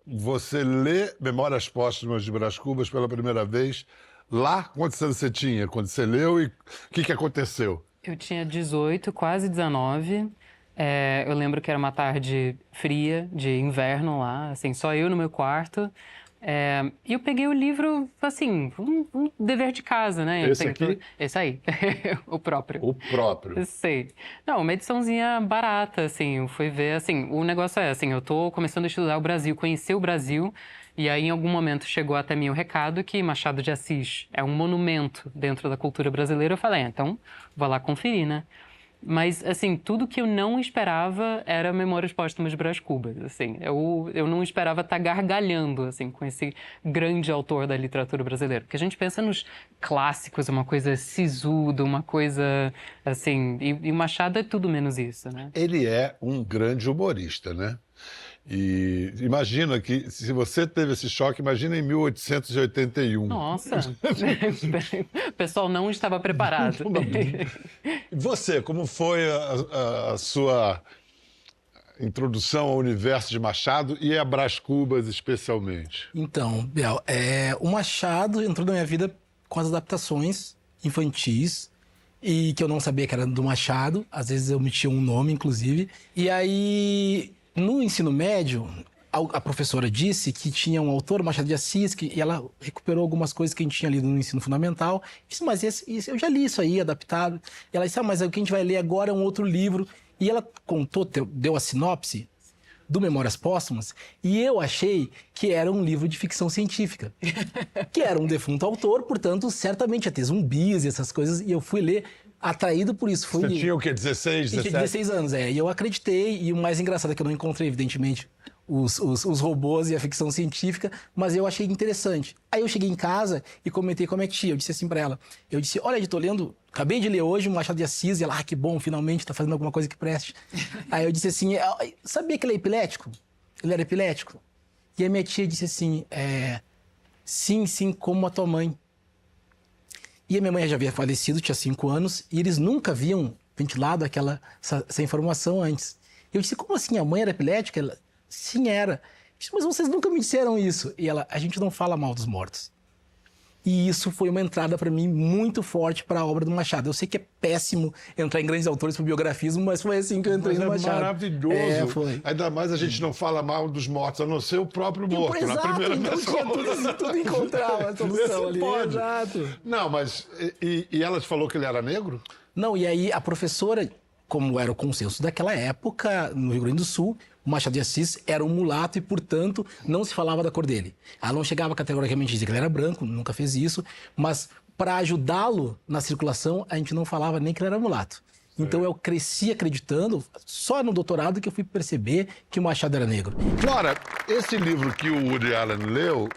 você lê Memórias Póstumas de Brás Cubas pela primeira vez lá? Quantos anos você tinha quando você leu e o que aconteceu? Eu tinha 18, quase 19. Eu lembro que era uma tarde fria, de inverno lá, assim, só eu no meu quarto. E eu peguei o livro, assim, um dever de casa, né? Esse aqui? Esse aí, o próprio. O próprio. Eu sei. Não, uma ediçãozinha barata, assim, eu fui ver, assim, o negócio é, assim, eu tô começando a estudar o Brasil, conhecer o Brasil, e aí em algum momento chegou até mim o recado que Machado de Assis é um monumento dentro da cultura brasileira. Eu falei, então, vou lá conferir, né? Mas, assim, tudo que eu não esperava era Memórias Póstumas de Brás Cubas, assim. Eu não esperava estar gargalhando, assim, com esse grande autor da literatura brasileira. Porque a gente pensa nos clássicos, uma coisa sisuda, uma coisa, assim... E Machado é tudo menos isso, né? Ele é um grande humorista, né? E imagina que, se você teve esse choque, imagina em 1881. Nossa! O pessoal não estava preparado. E você, como foi a sua introdução ao universo de Machado e a Brás Cubas especialmente? Então, Biel, o Machado entrou na minha vida com as adaptações infantis e que eu não sabia que era do Machado. Às vezes eu metia um nome, inclusive. E aí, no ensino médio, a professora disse que tinha um autor, Machado de Assis, e ela recuperou algumas coisas que a gente tinha lido no ensino fundamental. Disse, mas eu já li isso aí, adaptado. E ela disse, mas o que a gente vai ler agora é um outro livro. E ela contou, deu a sinopse do Memórias Póstumas, e eu achei que era um livro de ficção científica. Que era um defunto autor, portanto, certamente ia ter zumbis e essas coisas, e eu fui ler atraído por isso. Você tinha o quê? 16, 17? Eu tinha 16 anos, e eu acreditei, e o mais engraçado é que eu não encontrei, evidentemente, os robôs e a ficção científica, mas eu achei interessante. Aí eu cheguei em casa e comentei com a minha tia, eu disse assim pra ela, eu disse, olha, eu tô lendo, acabei de ler hoje o Machado de Assis, e ela, que bom, finalmente tá fazendo alguma coisa que preste. Aí eu disse assim, sabia que ele é epilético? Ele era epilético? E a minha tia disse assim, sim, como a tua mãe. E a minha mãe já havia falecido, tinha 5 anos, e eles nunca haviam ventilado essa informação antes. Eu disse, como assim, a mãe era epilética? Ela, sim, era. Eu disse, mas vocês nunca me disseram isso. E ela, a gente não fala mal dos mortos. E isso foi uma entrada para mim muito forte para a obra do Machado. Eu sei que é péssimo entrar em grandes autores por biografismo, mas foi assim que eu entrei no Machado. Maravilhoso. Foi. Ainda mais a gente não fala mal dos mortos, a não ser o próprio morto. Exato, na primeira então pessoa. tudo encontrava a solução ali. Pode. Exato. Não, mas... E ela te falou que ele era negro? Não, e aí a professora, como era o consenso daquela época, no Rio Grande do Sul, o Machado de Assis era um mulato e, portanto, não se falava da cor dele. Ela não chegava categoricamente a dizer que ele era branco, nunca fez isso, mas para ajudá-lo na circulação, a gente não falava nem que ele era mulato. Então eu cresci acreditando, só no doutorado que eu fui perceber que o Machado era negro. Flora, esse livro que o Woody Allen leu,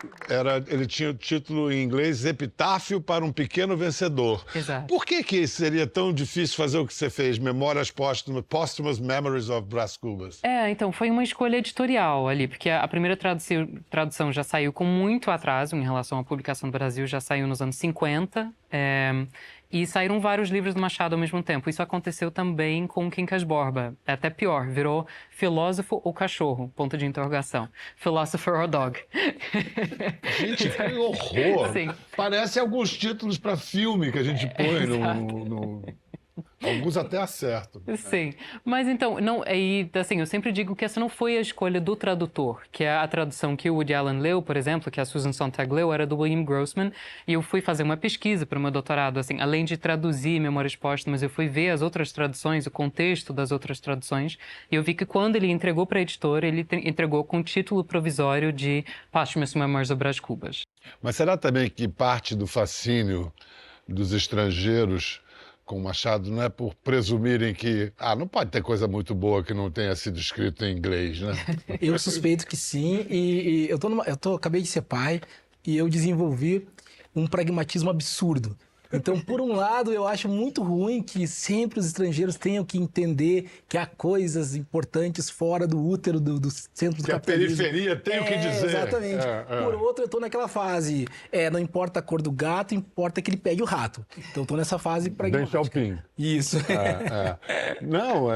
ele tinha o título em inglês Epitáfio para um Pequeno Vencedor. Exato. Por que seria tão difícil fazer o que você fez, Memórias Póstumas, Póstumas Memories of Brás Cubas? Então, foi uma escolha editorial ali, porque a primeira tradução já saiu com muito atraso em relação à publicação do Brasil, já saiu nos anos 50, e saíram vários livros do Machado ao mesmo tempo. Isso aconteceu também com Quincas Borba. É até pior, virou Filósofo ou Cachorro? Ponto de interrogação. Philosopher or Dog. Gente, que horror! Sim. Parece alguns títulos para filme que a gente põe no... Alguns até acertam. Sim, mas então, não, assim, eu sempre digo que essa não foi a escolha do tradutor, que é a tradução que o Woody Allen leu, por exemplo, que a Susan Sontag leu, era do William Grossman, e eu fui fazer uma pesquisa para o meu doutorado, assim, além de traduzir Memórias Póstumas, eu fui ver as outras traduções, o contexto das outras traduções, e eu vi que quando ele entregou para a editora, ele entregou com o título provisório de Posthumous Memoirs of Brás Cubas. Mas será também que parte do fascínio dos estrangeiros com Machado não é por presumirem que não pode ter coisa muito boa que não tenha sido escrito em inglês, né? Eu suspeito que sim, e acabei de ser pai e eu desenvolvi um pragmatismo absurdo. Então, por um lado, eu acho muito ruim que sempre os estrangeiros tenham que entender que há coisas importantes fora do útero do centro do capitalismo. Que a periferia tem o que dizer. Exatamente. Por outro, eu estou naquela fase, não importa a cor do gato, importa que ele pegue o rato. Então, estou nessa fase Deng pragmática. Xiaoping. Isso. Não,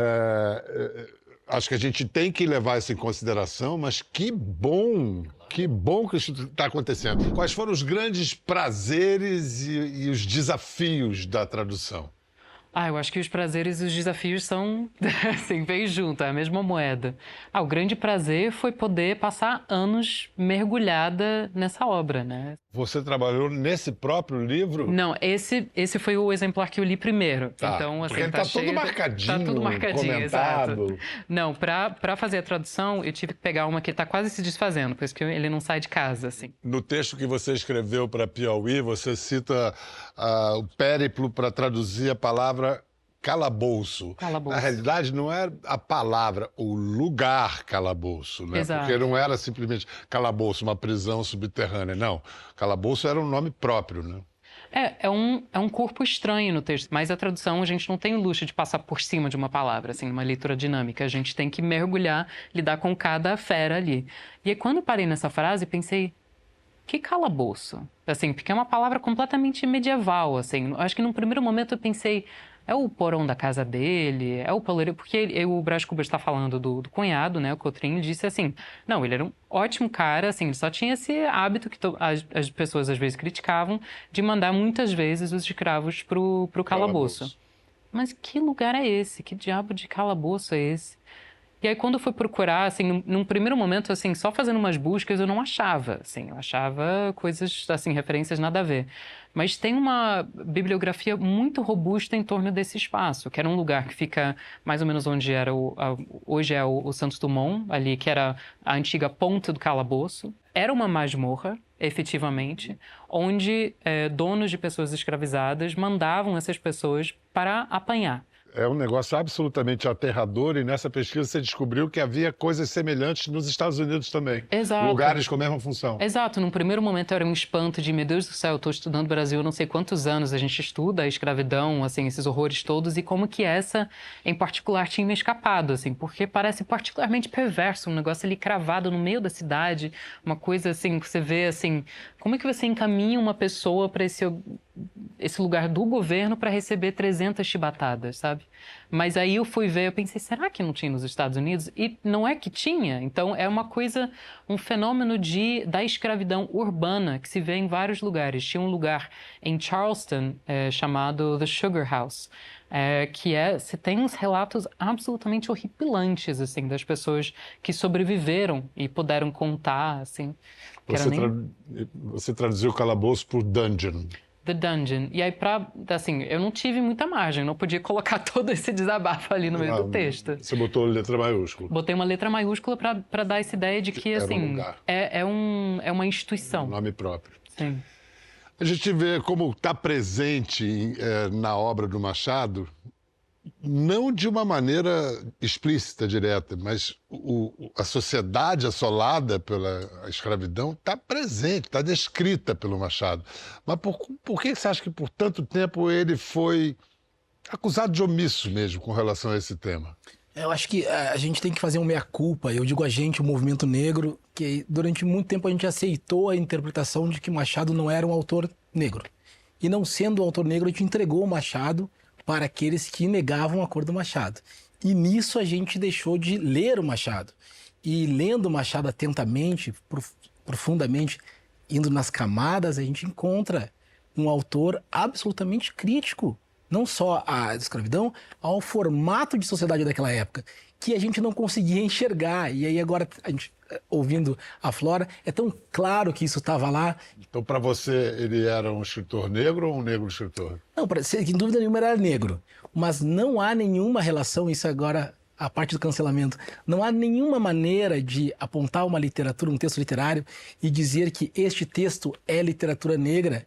acho que a gente tem que levar isso em consideração, mas que bom que isso está acontecendo. Quais foram os grandes prazeres e os desafios da tradução? Eu acho que os prazeres e os desafios são, assim, bem juntos, é a mesma moeda. O grande prazer foi poder passar anos mergulhada nessa obra, né? Você trabalhou nesse próprio livro? Não, esse foi o exemplar que eu li primeiro. Tá, Então, assim, porque ele tá todo marcadinho, tá tudo marcadinho, comentado. exato. Não, pra fazer a tradução, eu tive que pegar uma que tá quase se desfazendo, por isso que ele não sai de casa, assim. No texto que você escreveu para Piauí, você cita o périplo para traduzir a palavra calabouço. Calabouço. Na realidade, não é a palavra, o lugar calabouço, né? Exato. Porque não era simplesmente calabouço, uma prisão subterrânea. Não, calabouço era um nome próprio, né? É um corpo estranho no texto, mas a tradução a gente não tem o luxo de passar por cima de uma palavra, assim, uma leitura dinâmica. A gente tem que mergulhar, lidar com cada fera ali. E aí, quando eu parei nessa frase, pensei, que calabouço? Assim, porque é uma palavra completamente medieval, assim. Acho que num primeiro momento eu pensei, é o porão da casa dele, é o poleiro, porque o Brás Cubas está falando do cunhado, né, o Cotrim, disse assim, não, ele era um ótimo cara, assim, ele só tinha esse hábito que as pessoas às vezes criticavam, de mandar muitas vezes os escravos pro calabouço. Mas que lugar é esse? Que diabo de calabouço é esse? E aí, quando eu fui procurar, assim, num primeiro momento, assim, só fazendo umas buscas, eu não achava, assim, eu achava coisas, assim, referências nada a ver. Mas tem uma bibliografia muito robusta em torno desse espaço, que era um lugar que fica mais ou menos onde era hoje é o Santos Dumont, ali, que era a antiga ponte do calabouço. Era uma masmorra, efetivamente, onde donos de pessoas escravizadas mandavam essas pessoas para apanhar. É um negócio absolutamente aterrador e nessa pesquisa você descobriu que havia coisas semelhantes nos Estados Unidos também. Exato. Lugares com a mesma função. Exato. Num primeiro momento era um espanto de, meu Deus do céu, eu estou estudando o Brasil há não sei quantos anos, a gente estuda a escravidão, assim, esses horrores todos e como que essa, em particular, tinha me escapado, assim, porque parece particularmente perverso, um negócio ali cravado no meio da cidade, uma coisa assim, que você vê, assim, como é que você encaminha uma pessoa para esse lugar do governo para receber 300 chibatadas, sabe? Mas aí eu fui ver, eu pensei, será que não tinha nos Estados Unidos? E não é que tinha. Então é uma coisa, um fenômeno da escravidão urbana que se vê em vários lugares. Tinha um lugar em Charleston chamado The Sugar House, você tem uns relatos absolutamente horripilantes, assim, das pessoas que sobreviveram e puderam contar, assim. Você traduziu calabouço por dungeon. The Dungeon. E aí, assim, eu não tive muita margem, não podia colocar todo esse desabafo ali no meio do texto. Você botou letra maiúscula. Botei uma letra maiúscula para dar essa ideia de que, assim, é uma instituição. Um nome próprio. Sim. A gente vê como está presente na obra do Machado, não de uma maneira explícita, direta, mas a sociedade assolada pela escravidão está presente, está descrita pelo Machado. Mas por que você acha que por tanto tempo ele foi acusado de omisso mesmo com relação a esse tema? Eu acho que a gente tem que fazer um meia-culpa, eu digo a gente, o movimento negro, que durante muito tempo a gente aceitou a interpretação de que Machado não era um autor negro. E não sendo um autor negro, a gente entregou o Machado para aqueles que negavam a cor do Machado. E nisso a gente deixou de ler o Machado. E lendo o Machado atentamente, profundamente, indo nas camadas, a gente encontra um autor absolutamente crítico, não só à escravidão, ao formato de sociedade daquela época, que a gente não conseguia enxergar. E aí agora, a gente, ouvindo a Flora, é tão claro que isso estava lá. Então, para você, ele era um escritor negro ou um negro escritor? Não, sem dúvida nenhuma, ele era negro. Mas não há nenhuma relação, isso agora, a parte do cancelamento, não há nenhuma maneira de apontar uma literatura, um texto literário, e dizer que este texto é literatura negra,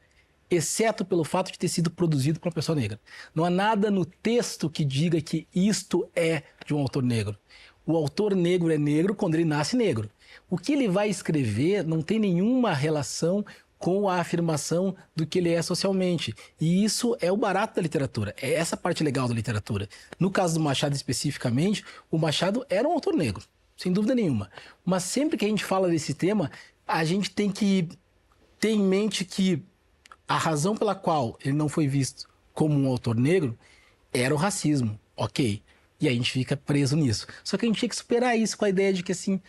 exceto pelo fato de ter sido produzido por uma pessoa negra. Não há nada no texto que diga que isto é de um autor negro. O autor negro é negro quando ele nasce negro. O que ele vai escrever não tem nenhuma relação com a afirmação do que ele é socialmente. E isso é o barato da literatura, é essa parte legal da literatura. No caso do Machado especificamente, o Machado era um autor negro, sem dúvida nenhuma. Mas sempre que a gente fala desse tema, a gente tem que ter em mente que a razão pela qual ele não foi visto como um autor negro era o racismo, ok. E aí a gente fica preso nisso. Só que a gente tinha que superar isso com a ideia de que, assim,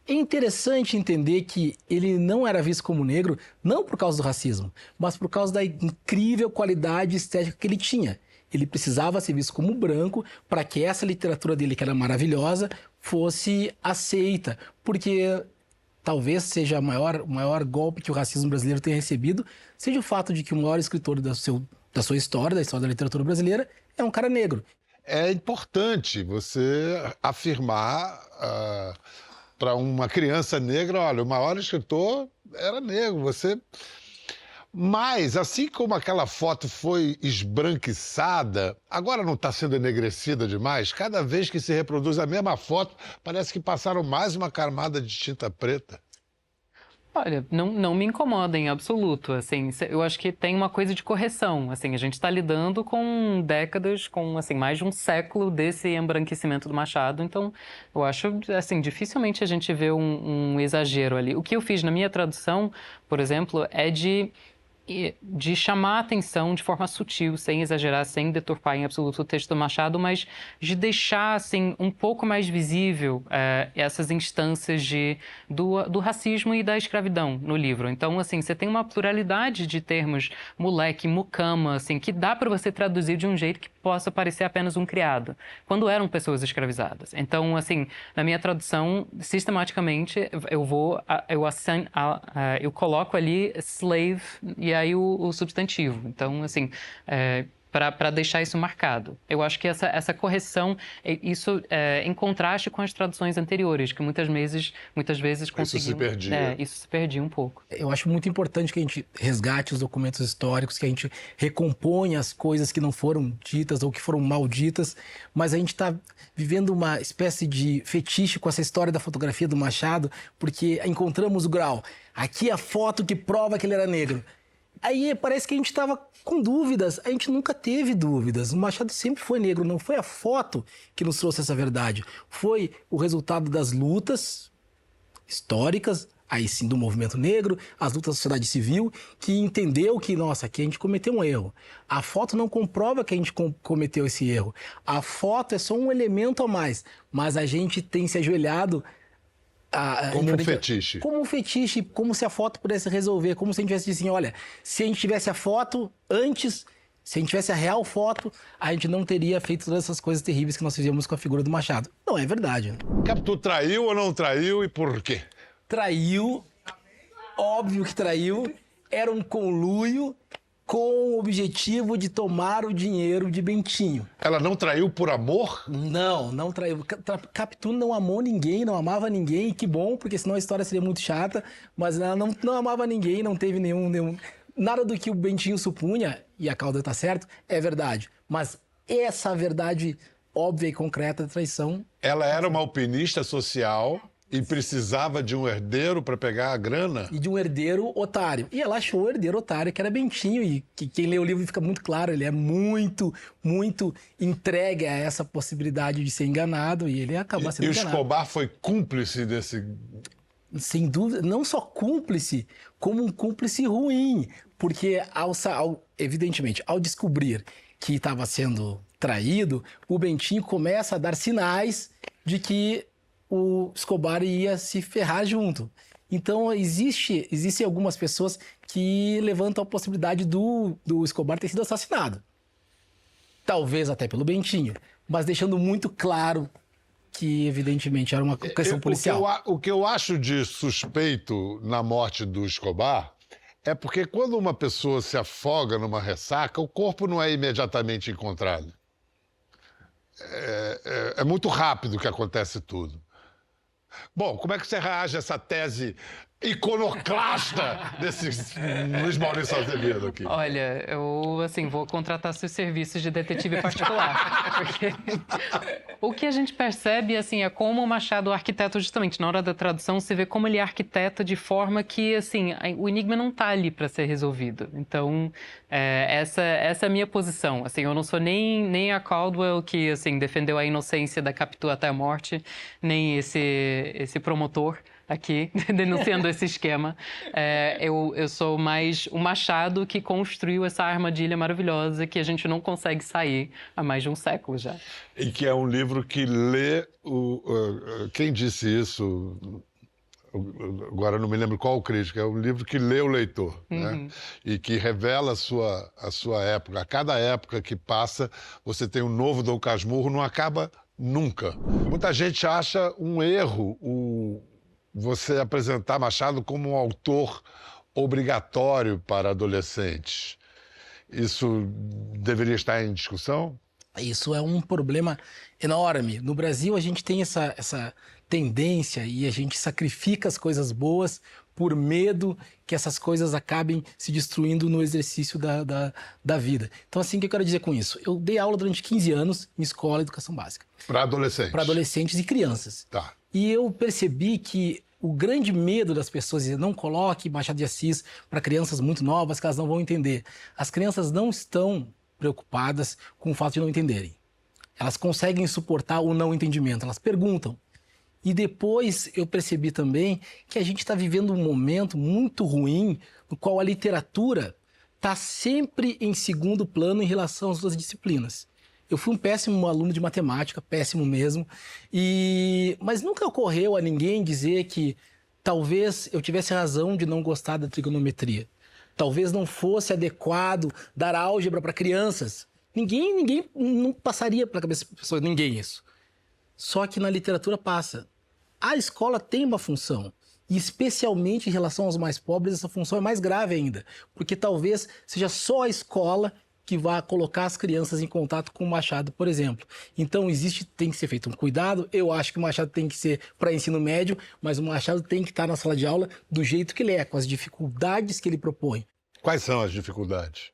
é interessante entender que ele não era visto como negro, não por causa do racismo, mas por causa da incrível qualidade estética que ele tinha. Ele precisava ser visto como branco para que essa literatura dele, que era maravilhosa, fosse aceita. Porque talvez seja o maior golpe que o racismo brasileiro tenha recebido, seja o fato de que o maior escritor da sua história, da história da literatura brasileira, é um cara negro. É importante você afirmar para uma criança negra, olha, o maior escritor era negro, você... Mas, assim como aquela foto foi esbranquiçada, agora não está sendo enegrecida demais? Cada vez que se reproduz a mesma foto, parece que passaram mais uma camada de tinta preta. Olha, não me incomoda em absoluto, assim, eu acho que tem uma coisa de correção, assim, a gente está lidando com décadas, com, assim, mais de um século desse embranquecimento do Machado, então, eu acho, assim, dificilmente a gente vê um exagero ali. O que eu fiz na minha tradução, por exemplo, é de chamar a atenção de forma sutil, sem exagerar, sem deturpar em absoluto o texto do Machado, mas de deixar, assim, um pouco mais visível essas instâncias do racismo e da escravidão no livro. Então, assim, você tem uma pluralidade de termos, moleque, mucama, assim, que dá para você traduzir de um jeito que possa parecer apenas um criado, quando eram pessoas escravizadas. Então, assim, na minha tradução, sistematicamente, eu coloco ali slave e aí o substantivo. Então, assim, para deixar isso marcado. Eu acho que essa correção, isso em contraste com as traduções anteriores, que muitas vezes conseguiam... Isso se perdia. Isso se perdia um pouco. Eu acho muito importante que a gente resgate os documentos históricos, que a gente recomponha as coisas que não foram ditas ou que foram mal ditas, mas a gente está vivendo uma espécie de fetiche com essa história da fotografia do Machado, porque encontramos o grau. Aqui é a foto que prova que ele era negro. Aí parece que a gente estava com dúvidas. A gente nunca teve dúvidas. O Machado sempre foi negro. Não foi a foto que nos trouxe essa verdade. Foi o resultado das lutas históricas, aí sim do movimento negro, as lutas da sociedade civil, que entendeu que, nossa, aqui a gente cometeu um erro. A foto não comprova que a gente cometeu esse erro. A foto é só um elemento a mais. Mas a gente tem se ajoelhado... Como um fetiche. Como um fetiche, como se a foto pudesse resolver, como se a gente tivesse dito assim, olha, se a gente tivesse a foto antes, se a gente tivesse a real foto, a gente não teria feito todas essas coisas terríveis que nós fizemos com a figura do Machado. Não é verdade. Capitu traiu ou não traiu e por quê? Traiu, óbvio que traiu, era um conluio com o objetivo de tomar o dinheiro de Bentinho. Ela não traiu por amor? Não traiu. Capitu não amou ninguém, não amava ninguém, e que bom, porque senão a história seria muito chata, mas ela não amava ninguém, não teve nenhum... Nada do que o Bentinho supunha, e a Calda tá certo, é verdade. Mas essa verdade óbvia e concreta da traição... Ela era uma alpinista social... E precisava de um herdeiro para pegar a grana? E de um herdeiro otário. E ela achou o herdeiro otário, que era Bentinho. E que quem lê o livro fica muito claro, ele é muito, muito entregue a essa possibilidade de ser enganado. E ele acaba sendo enganado. E o Escobar foi cúmplice desse... Sem dúvida, não só cúmplice, como um cúmplice ruim. Porque, evidentemente, ao descobrir que estava sendo traído, o Bentinho começa a dar sinais de que o Escobar ia se ferrar junto. Então, existem algumas pessoas que levantam a possibilidade do Escobar ter sido assassinado. Talvez até pelo Bentinho, mas deixando muito claro que, evidentemente, era uma questão policial. O que eu acho de suspeito na morte do Escobar é porque quando uma pessoa se afoga numa ressaca, o corpo não é imediatamente encontrado. É muito rápido que acontece tudo. Bom, como é que você reage a essa tese iconoclasta desse Luiz Maurício Azevedo aqui? Olha, eu, assim, vou contratar seus serviços de detetive particular. Porque o que a gente percebe, assim, é como o Machado, o arquiteto, justamente, na hora da tradução, se vê como ele arquiteta de forma que, assim, o enigma não está ali para ser resolvido. Então, essa é a minha posição. Assim, eu não sou nem a Caldwell, que, assim, defendeu a inocência da Capitu até a morte, nem esse promotor aqui, denunciando esse esquema. Eu sou mais o Machado que construiu essa armadilha maravilhosa que a gente não consegue sair há mais de um século já. E que é um livro que lê quem disse isso? Agora não me lembro qual o crítico, é um livro que lê o leitor, né? E que revela a sua época. A cada época que passa, você tem um novo Dom Casmurro, não acaba nunca. Muita gente acha um erro você apresentar Machado como um autor obrigatório para adolescentes. Isso deveria estar em discussão? Isso é um problema enorme. No Brasil, a gente tem essa tendência e a gente sacrifica as coisas boas por medo que essas coisas acabem se destruindo no exercício da vida. Então, assim, o que eu quero dizer com isso? Eu dei aula durante 15 anos em escola de educação básica. Para adolescentes? Para adolescentes e crianças. Tá. E eu percebi que o grande medo das pessoas é não coloque Machado de Assis para crianças muito novas, que elas não vão entender. As crianças não estão preocupadas com o fato de não entenderem. Elas conseguem suportar o não entendimento, elas perguntam. E depois eu percebi também que a gente está vivendo um momento muito ruim no qual a literatura está sempre em segundo plano em relação às duas disciplinas. Eu fui um péssimo aluno de matemática, péssimo mesmo, mas nunca ocorreu a ninguém dizer que talvez eu tivesse razão de não gostar da trigonometria. Talvez não fosse adequado dar álgebra para crianças. Ninguém não passaria pela cabeça da pessoa, ninguém isso. Só que na literatura passa. A escola tem uma função, e especialmente em relação aos mais pobres, essa função é mais grave ainda, porque talvez seja só a escola que vai colocar as crianças em contato com o Machado, por exemplo. Então, tem que ser feito um cuidado. Eu acho que o Machado tem que ser para ensino médio, mas o Machado tem que estar na sala de aula do jeito que ele é, com as dificuldades que ele propõe. Quais são as dificuldades?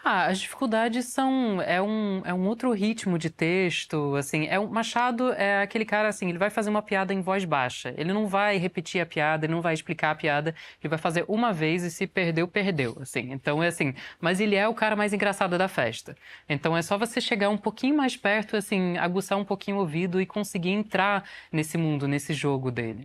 As dificuldades são... É um outro ritmo de texto, assim. Machado é aquele cara, assim, ele vai fazer uma piada em voz baixa. Ele não vai repetir a piada, ele não vai explicar a piada. Ele vai fazer uma vez e se perdeu, perdeu, assim. Então, é assim... Mas ele é o cara mais engraçado da festa. Então, é só você chegar um pouquinho mais perto, assim, aguçar um pouquinho o ouvido e conseguir entrar nesse mundo, nesse jogo dele.